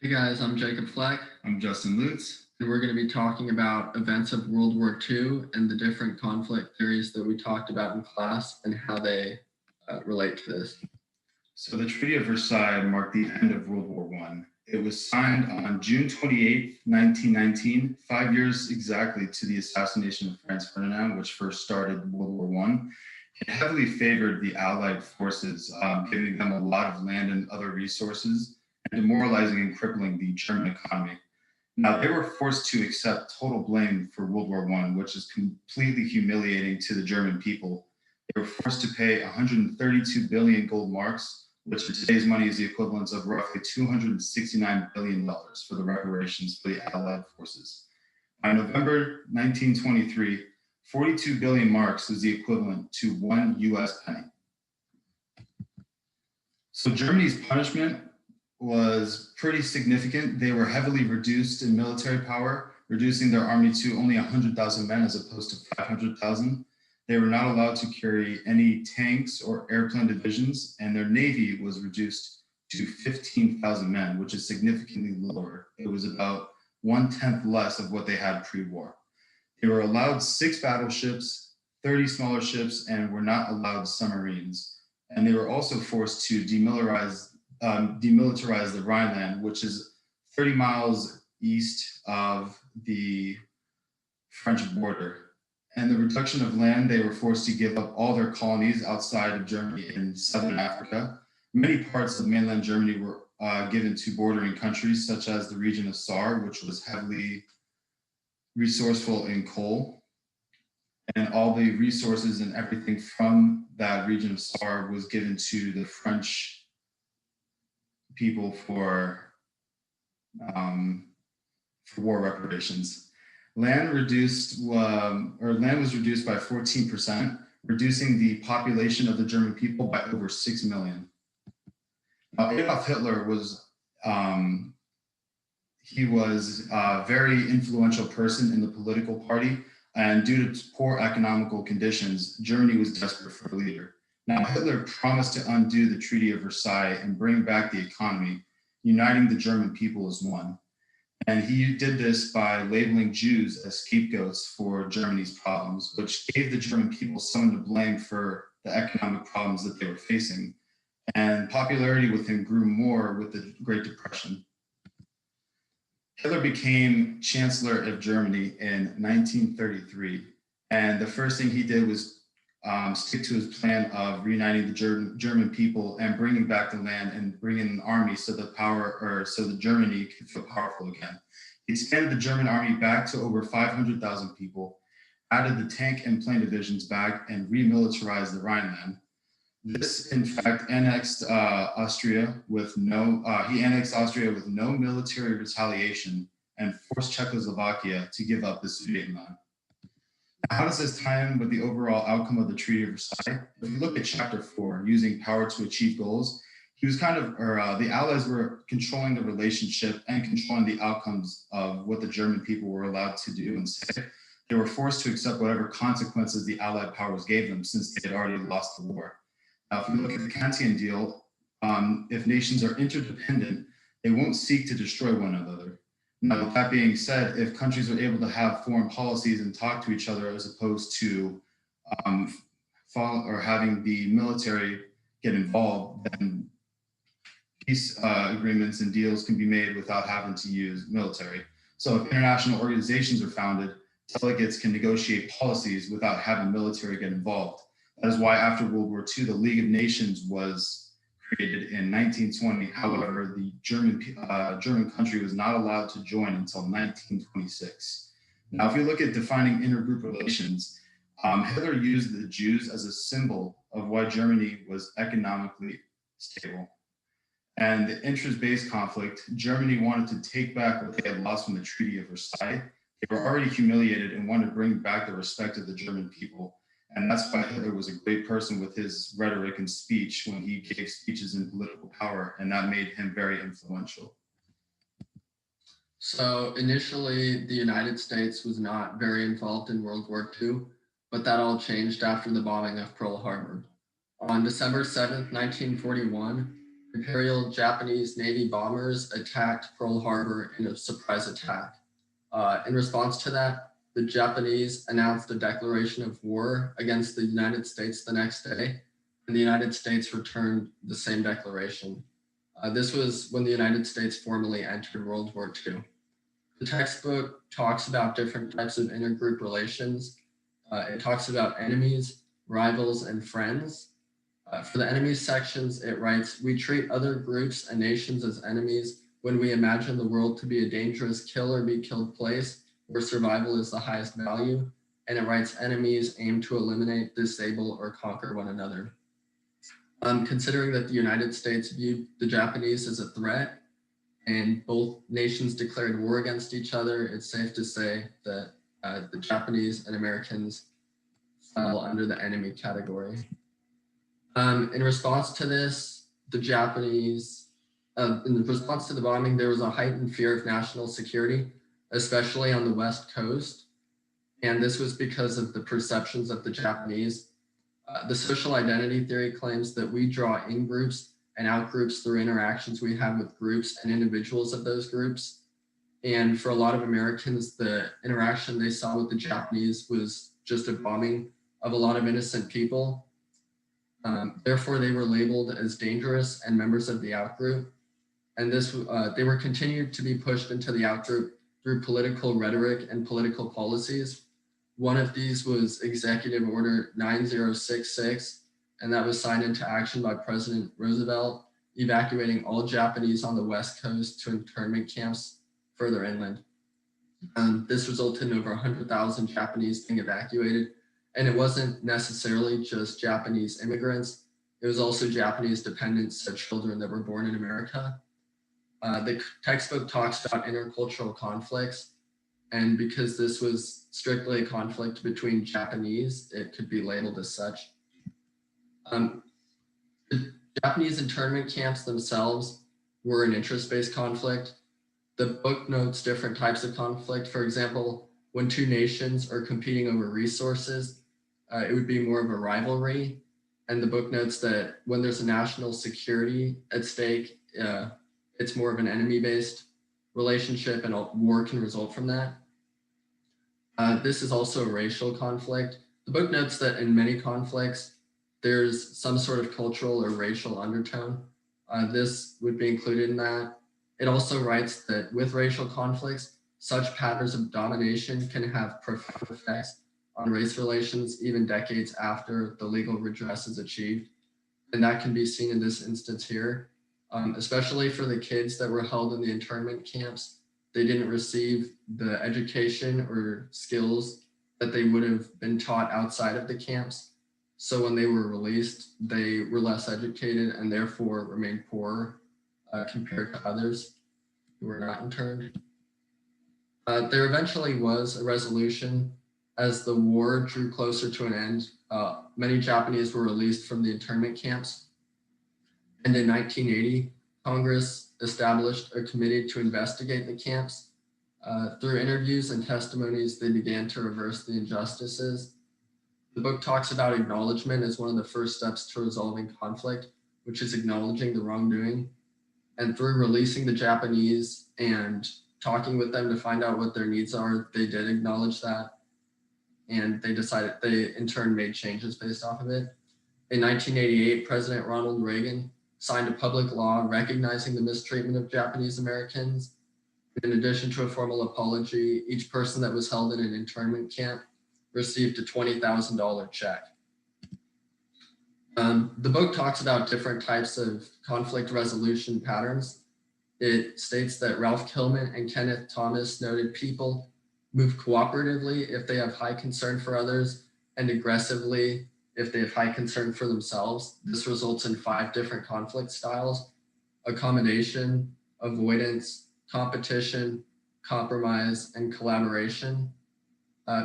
Hey guys, I'm Jacob Fleck, I'm Justin Lutz. and we're going to be talking about events of World War II and the different conflict theories that we talked about in class and how they relate to this. So the Treaty of Versailles marked the end of World War I. It was signed on June 28, 1919, 5 years exactly to the assassination of Franz Ferdinand, which first started World War I. It heavily favored the Allied forces, giving them a lot of land and other resources, and demoralizing and crippling the German economy. Now, they were forced to accept total blame for World War I, which is completely humiliating to the German people. They were forced to pay 132 billion gold marks, which in today's money is the equivalent of roughly $269 billion for the reparations for the Allied forces. By November 1923, 42 billion marks is the equivalent to 1 US penny. So Germany's punishment was pretty significant. They were heavily reduced in military power, reducing their army to only 100,000 men as opposed to 500,000. They were not allowed to carry any tanks or airplane divisions, and their navy was reduced to 15,000 men, which is significantly lower. It was about 1/10 less of what they had pre-war. They were allowed 6 battleships, 30 smaller ships, and were not allowed submarines. And they were also forced to demilitarize the Rhineland, which is 30 miles east of the French border. And the reduction of land, they were forced to give up all their colonies outside of Germany in southern Africa. Many parts of mainland Germany were given to bordering countries, such as the region of Saar, which was heavily resourceful in coal. And all the resources and everything from that region of Saar was given to the French people for war reparations. Land was reduced by 14%, reducing the population of the German people by over 6 million. Now, Adolf Hitler was a very influential person in the political party, and due to poor economical conditions, Germany was desperate for a leader. Now, Hitler promised to undo the Treaty of Versailles and bring back the economy, uniting the German people as one. And he did this by labeling Jews as scapegoats for Germany's problems, which gave the German people someone to blame for the economic problems that they were facing. And popularity with him grew more with the Great Depression. Hitler became Chancellor of Germany in 1933. And the first thing he did was stick to his plan of reuniting the German people and bringing back the land and bringing an army so that Germany could feel powerful again. He expanded the German army back to over 500,000 people, added the tank and plane divisions back, and remilitarized the Rhineland. This, in fact, annexed Austria with no military retaliation and forced Czechoslovakia to give up the Sudetenland. How does this tie in with the overall outcome of the Treaty of Versailles? If you look at Chapter 4, using power to achieve goals, the Allies were controlling the relationship and controlling the outcomes of what the German people were allowed to do and say. They were forced to accept whatever consequences the Allied powers gave them since they had already lost the war. Now, if you look at the Kantian deal, if nations are interdependent, they won't seek to destroy one another. Now, with that being said, if countries are able to have foreign policies and talk to each other as opposed to having the military get involved, then peace agreements and deals can be made without having to use military. So if international organizations are founded, delegates can negotiate policies without having military get involved. That is why after World War II, the League of Nations was created in 1920. However, the German country was not allowed to join until 1926. Now, if you look at defining intergroup relations, Hitler used the Jews as a symbol of why Germany was economically stable. And the interest-based conflict, Germany wanted to take back what they had lost from the Treaty of Versailles. They were already humiliated and wanted to bring back the respect of the German people. And that's why Hitler was a great person with his rhetoric and speech when he gave speeches in political power, and that made him very influential. So initially, the United States was not very involved in World War II, but that all changed after the bombing of Pearl Harbor. On December 7th, 1941, Imperial Japanese Navy bombers attacked Pearl Harbor in a surprise attack. In response to that, the Japanese announced a declaration of war against the United States the next day, and the United States returned the same declaration. This was when the United States formally entered World War II. The textbook talks about different types of intergroup relations. It talks about enemies, rivals, and friends. For the enemies sections, it writes, "We treat other groups and nations as enemies when we imagine the world to be a dangerous kill or be killed place where survival is the highest value." And it writes, "Enemies aim to eliminate, disable, or conquer one another." Considering that the United States viewed the Japanese as a threat and both nations declared war against each other, it's safe to say that the Japanese and Americans fell under the enemy category. In response to this, the Japanese, in response to the bombing, there was a heightened fear of national security, especially on the West Coast. And this was because of the perceptions of the Japanese. The social identity theory claims that we draw in groups and out groups through interactions we have with groups and individuals of those groups. And for a lot of Americans, the interaction they saw with the Japanese was just a bombing of a lot of innocent people. Therefore, they were labeled as dangerous and members of the outgroup. And they were continued to be pushed into the outgroup through political rhetoric and political policies. One of these was Executive Order 9066, and that was signed into action by President Roosevelt, evacuating all Japanese on the West Coast to internment camps further inland. This resulted in over 100,000 Japanese being evacuated. And it wasn't necessarily just Japanese immigrants. It was also Japanese dependents, so children that were born in America. The textbook talks about intercultural conflicts. And because this was strictly a conflict between Japanese, it could be labeled as such. The Japanese internment camps themselves were an interest-based conflict. The book notes different types of conflict. For example, when two nations are competing over resources, it would be more of a rivalry. And the book notes that when there's a national security at stake, it's more of an enemy-based relationship, and a war can result from that. This is also a racial conflict. The book notes that in many conflicts, there's some sort of cultural or racial undertone. This would be included in that. It also writes that with racial conflicts, such patterns of domination can have profound effects on race relations even decades after the legal redress is achieved. And that can be seen in this instance here, especially for the kids that were held in the internment camps. They didn't receive the education or skills that they would have been taught outside of the camps. So when they were released, they were less educated and therefore remained poorer compared to others who were not interned. There eventually was a resolution as the war drew closer to an end. Many Japanese were released from the internment camps. And in 1980, Congress established a committee to investigate the camps. Through interviews and testimonies, they began to reverse the injustices. The book talks about acknowledgement as one of the first steps to resolving conflict, which is acknowledging the wrongdoing. And through releasing the Japanese and talking with them to find out what their needs are, they did acknowledge that. And they in turn made changes based off of it. In 1988, President Ronald Reagan signed a public law recognizing the mistreatment of Japanese Americans. In addition to a formal apology, each person that was held in an internment camp received a $20,000 check. The book talks about different types of conflict resolution patterns. It states that Ralph Kilman and Kenneth Thomas noted people move cooperatively if they have high concern for others and aggressively if they have high concern for themselves. This results in 5 different conflict styles: accommodation, avoidance, competition, compromise, and collaboration.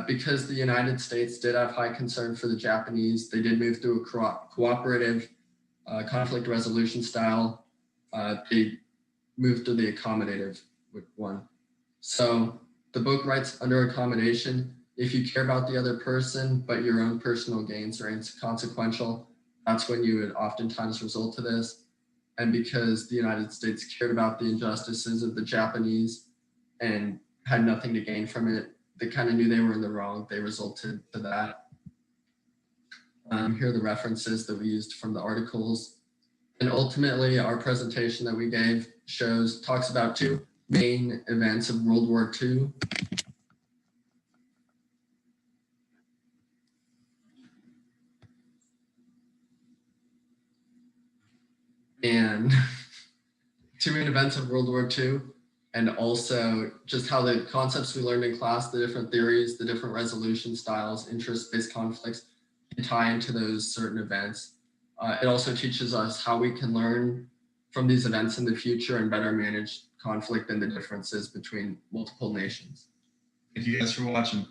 Because the United States did have high concern for the Japanese, they did move through a cooperative conflict resolution style. They moved to the accommodative one. So the book writes under accommodation, if you care about the other person, but your own personal gains are inconsequential, that's when you would oftentimes result to this. And because the United States cared about the injustices of the Japanese and had nothing to gain from it, they kind of knew they were in the wrong. They resulted to that. Here are the references that we used from the articles. And ultimately, our presentation that we gave talks about two main events of World War II. And two main events of World War II, and also just how the concepts we learned in class, the different theories, the different resolution styles, interest-based conflicts can tie into those certain events. It also teaches us how we can learn from these events in the future and better manage conflict and the differences between multiple nations. Thank you guys for watching.